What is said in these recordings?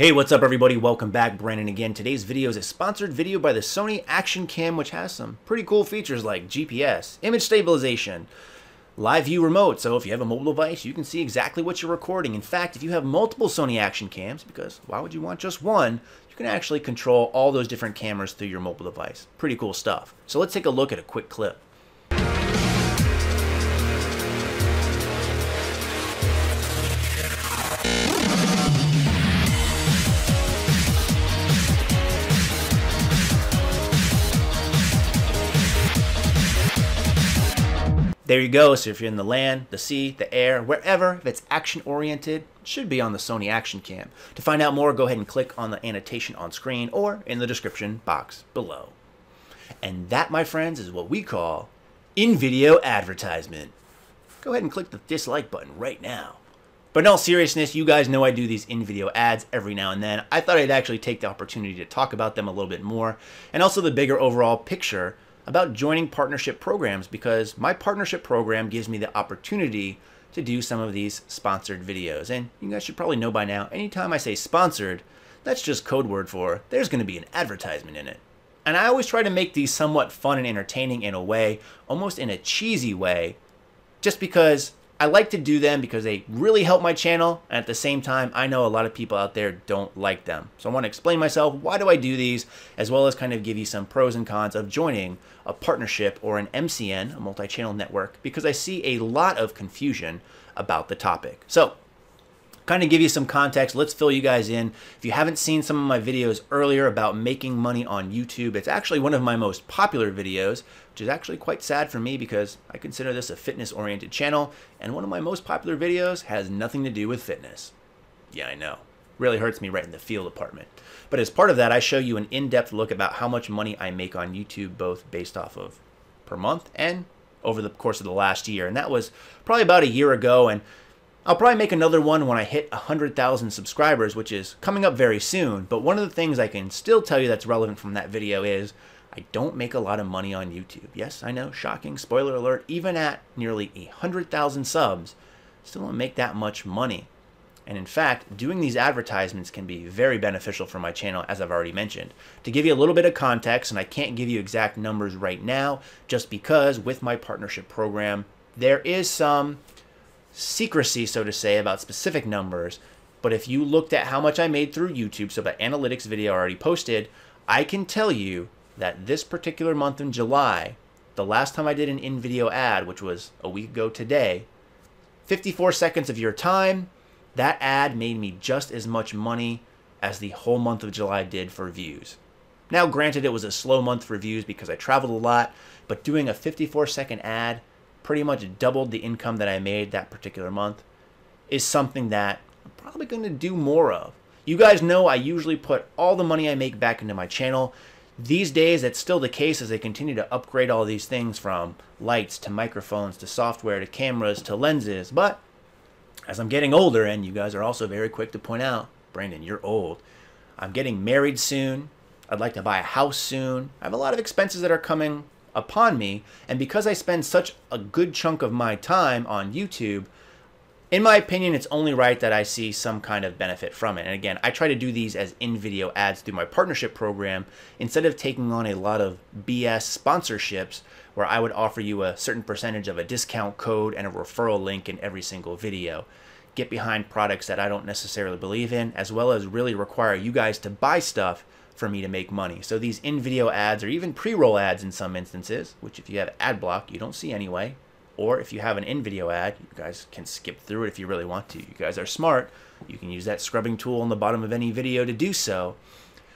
Hey, what's up everybody? Welcome back. Brandon again. Today's video is a sponsored video by the Sony Action Cam, which has some pretty cool features like GPS, image stabilization, live view remote. So if you have a mobile device, you can see exactly what you're recording. In fact, if you have multiple Sony Action Cams, because why would you want just one, you can actually control all those different cameras through your mobile device. Pretty cool stuff. So let's take a look at a quick clip. There you go. So if you're in the land, the sea, the air, wherever, if it's action oriented, it should be on the Sony Action Cam. To find out more, go ahead and click on the annotation on screen or in the description box below. And that, my friends, is what we call in-video advertisement. Go ahead and click the dislike button right now. But in all seriousness, you guys know I do these in-video ads every now and then. I thought I'd actually take the opportunity to talk about them a little bit more, and also the bigger overall picture about joining partnership programs, because my partnership program gives me the opportunity to do some of these sponsored videos. And you guys should probably know by now, anytime I say sponsored, that's just code word for there's going to be an advertisement in it. And I always try to make these somewhat fun and entertaining in a way, almost in a cheesy way, just because I like to do them because they really help my channel, and at the same time, I know a lot of people out there don't like them. So I want to explain myself, why do I do these, as well as kind of give you some pros and cons of joining a partnership or an MCN, a multi-channel network, because I see a lot of confusion about the topic. So kind of give you some context, let's fill you guys in. If you haven't seen some of my videos earlier about making money on YouTube, it's actually one of my most popular videos, which is actually quite sad for me because I consider this a fitness-oriented channel, and one of my most popular videos has nothing to do with fitness. Yeah, I know. Really hurts me right in the feel department. But as part of that, I show you an in-depth look about how much money I make on YouTube, both based off of per month and over the course of the last year. And that was probably about a year ago, and I'll probably make another one when I hit 100,000 subscribers, which is coming up very soon. But one of the things I can still tell you that's relevant from that video is I don't make a lot of money on YouTube. Yes, I know, shocking, spoiler alert, even at nearly 100,000 subs, still don't make that much money. And in fact, doing these advertisements can be very beneficial for my channel, as I've already mentioned. To give you a little bit of context, and I can't give you exact numbers right now, just because with my partnership program, there is some secrecy, so to say, about specific numbers. But if you looked at how much I made through YouTube, so that analytics video I already posted, I can tell you that this particular month in July, the last time I did an in-video ad, which was a week ago today, 54 seconds of your time, that ad made me just as much money as the whole month of July did for views. Now, granted, it was a slow month for views because I traveled a lot, but doing a 54-second ad pretty much doubled the income that I made that particular month is something that I'm probably going to do more of. You guys know I usually put all the money I make back into my channel. These days, that's still the case as I continue to upgrade all these things, from lights to microphones to software to cameras to lenses. But as I'm getting older, and you guys are also very quick to point out, Brandon, you're old. I'm getting married soon. I'd like to buy a house soon. I have a lot of expenses that are coming upon me, and because I spend such a good chunk of my time on YouTube, in my opinion, it's only right that I see some kind of benefit from it. And again, I try to do these as in-video ads through my partnership program instead of taking on a lot of BS sponsorships where I would offer you a certain percentage of a discount code and a referral link in every single video. Get behind products that I don't necessarily believe in, as well as really require you guys to buy stuff for me to make money. So these in-video ads, or even pre-roll ads in some instances, which if you have ad block, you don't see anyway, or if you have an in-video ad, you guys can skip through it if you really want to. You guys are smart. You can use that scrubbing tool on the bottom of any video to do so.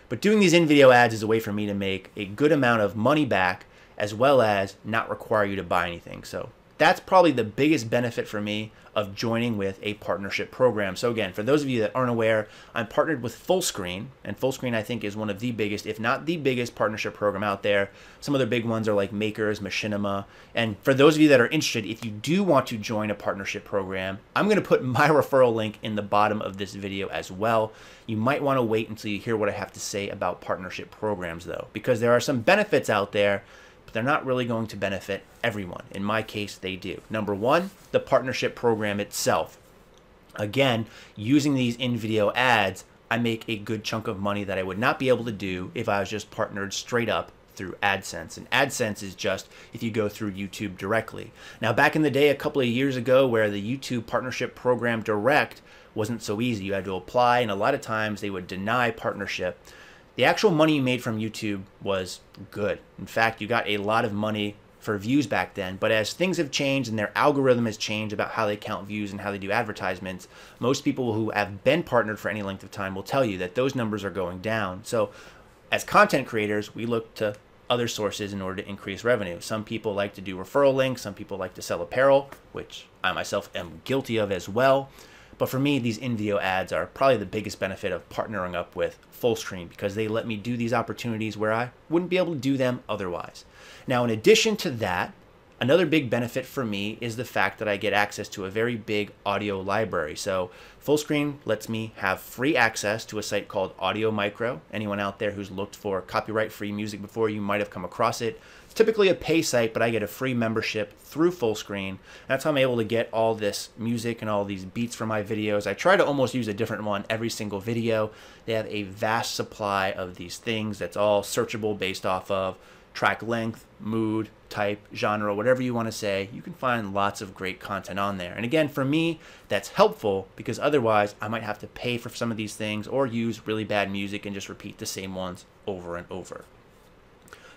But doing these in-video ads is a way for me to make a good amount of money back, as well as not require you to buy anything. So that's probably the biggest benefit for me of joining with a partnership program. So again, for those of you that aren't aware, I'm partnered with FullScreen, and FullScreen I think is one of the biggest, if not the biggest, partnership program out there. Some other big ones are like Makers, Machinima. And for those of you that are interested, if you do want to join a partnership program, I'm going to put my referral link in the bottom of this video as well. You might want to wait until you hear what I have to say about partnership programs though, because there are some benefits out there, but they're not really going to benefit everyone. In my case, they do. Number one, the partnership program itself. Again, using these in-video ads I make a good chunk of money that I would not be able to do if I was just partnered straight up through AdSense. And AdSense is just if you go through YouTube directly. Now, back in the day, a couple of years ago, where the YouTube partnership program direct wasn't so easy, you had to apply, and a lot of times they would deny partnership. The actual money you made from YouTube was good. In fact, you got a lot of money for views back then, but as things have changed and their algorithm has changed about how they count views and how they do advertisements, most people who have been partnered for any length of time will tell you that those numbers are going down. So as content creators, we look to other sources in order to increase revenue. Some people like to do referral links, some people like to sell apparel, which I myself am guilty of as well. But for me, these in-video ads are probably the biggest benefit of partnering up with FullScreen, because they let me do these opportunities where I wouldn't be able to do them otherwise. Now, in addition to that, another big benefit for me is the fact that I get access to a very big audio library. So FullScreen lets me have free access to a site called Audio Micro. Anyone out there who's looked for copyright-free music before, you might have come across it. It's typically a pay site, but I get a free membership through FullScreen. That's how I'm able to get all this music and all these beats for my videos. I try to almost use a different one every single video. They have a vast supply of these things that's all searchable based off of track length, mood, type, genre, whatever you want to say. You can find lots of great content on there. And again, for me, that's helpful because otherwise I might have to pay for some of these things or use really bad music and just repeat the same ones over and over.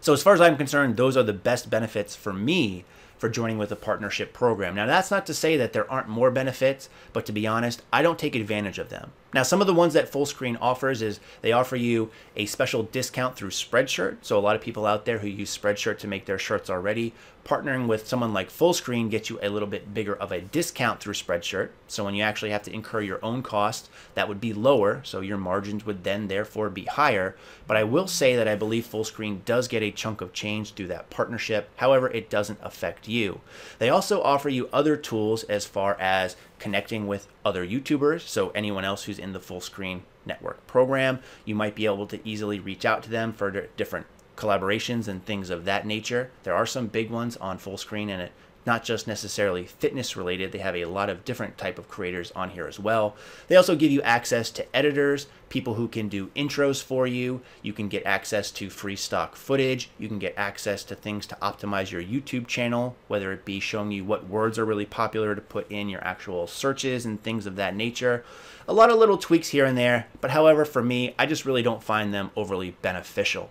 So as far as I'm concerned, those are the best benefits for me for joining with a partnership program. Now, that's not to say that there aren't more benefits, but to be honest, I don't take advantage of them. Now, some of the ones that FullScreen offers is they offer you a special discount through Spreadshirt. So a lot of people out there who use Spreadshirt to make their shirts already, partnering with someone like FullScreen gets you a little bit bigger of a discount through Spreadshirt. So when you actually have to incur your own cost, that would be lower. So your margins would then therefore be higher. But I will say that I believe FullScreen does get a chunk of change through that partnership. However, it doesn't affect you. They also offer you other tools as far as connecting with other YouTubers. So anyone else who's in the FullScreen network program, you might be able to easily reach out to them for different collaborations and things of that nature. There are some big ones on FullScreen, and it not just necessarily fitness related. They have a lot of different type of creators on here as well. They also give you access to editors, people who can do intros for you. You can get access to free stock footage. You can get access to things to optimize your YouTube channel, whether it be showing you what words are really popular to put in your actual searches and things of that nature. A lot of little tweaks here and there, but however, for me, I just really don't find them overly beneficial.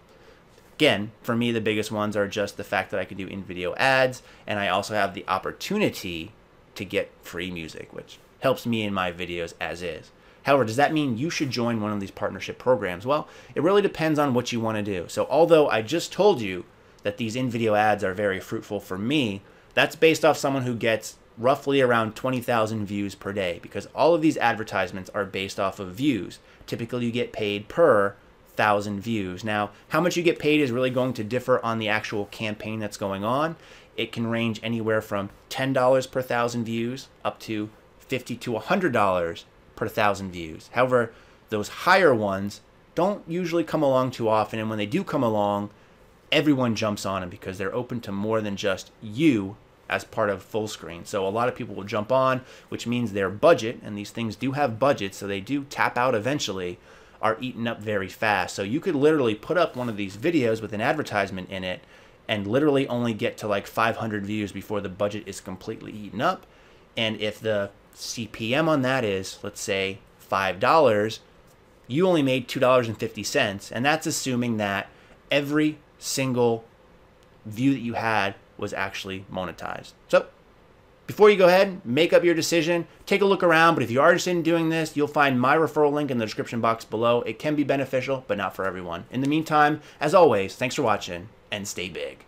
Again, for me, the biggest ones are just the fact that I can do in-video ads, and I also have the opportunity to get free music, which helps me in my videos as is. However, does that mean you should join one of these partnership programs? Well, it really depends on what you want to do. So although I just told you that these in-video ads are very fruitful for me, that's based off someone who gets roughly around 20,000 views per day, because all of these advertisements are based off of views. Typically, you get paid per 1,000 views. Now, how much you get paid is really going to differ on the actual campaign that's going on. It can range anywhere from $10 per 1,000 views up to $50 to $100 per 1,000 views. However, those higher ones don't usually come along too often, and when they do come along, everyone jumps on them because they're open to more than just you as part of FullScreen. So a lot of people will jump on, which means their budget, and these things do have budgets, so they do tap out eventually, are eaten up very fast. So you could literally put up one of these videos with an advertisement in it and literally only get to like 500 views before the budget is completely eaten up. And if the CPM on that is, let's say, $5, you only made $2.50, and that's assuming that every single view that you had was actually monetized. So before you go ahead, make up your decision, take a look around, but if you are interested in doing this, you'll find my referral link in the description box below. It can be beneficial, but not for everyone. In the meantime, as always, thanks for watching, and stay big.